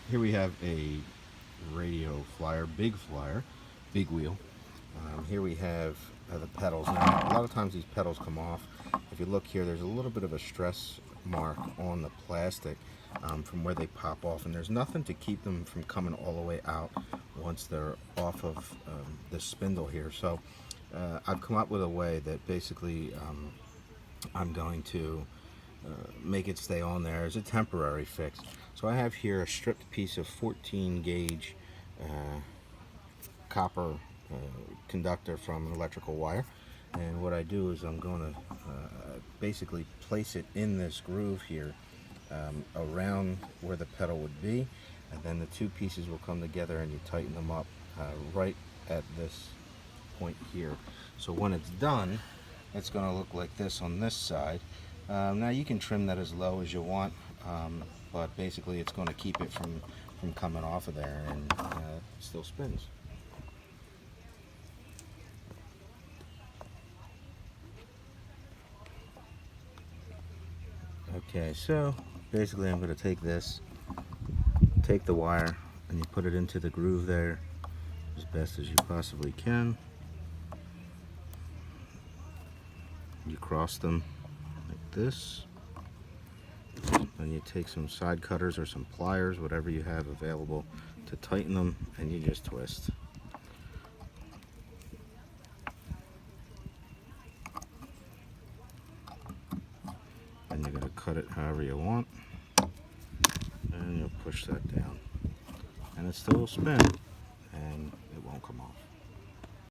here we have a RadioFlyer, big wheel. Here we have the pedals. Now, a lot of times these pedals come off. If you look here, there's a little bit of a stress mark on the plastic from where they pop off, and there's nothing to keep them from coming all the way out once they're off of the spindle here. So I've come up with a way that basically I'm going to make it stay on there as a temporary fix. So I have here a stripped piece of 14 gauge copper conductor from an electrical wire, and what I do is I'm going to basically place it in this groove here around where the pedal would be, and then the two pieces will come together and you tighten them up right at this point here. So when it's done, it's going to look like this on this side. Now you can trim that as low as you want, but basically it's going to keep it from coming off of there, and it still spins. Okay, so basically I'm going to take the wire, and you put it into the groove there as best as you possibly can. You cross them like this, then you take some side cutters or some pliers, whatever you have available to tighten them, and you just twist. And you're going to cut it however you want, and you'll push that down, and it still will spin, and it won't come off.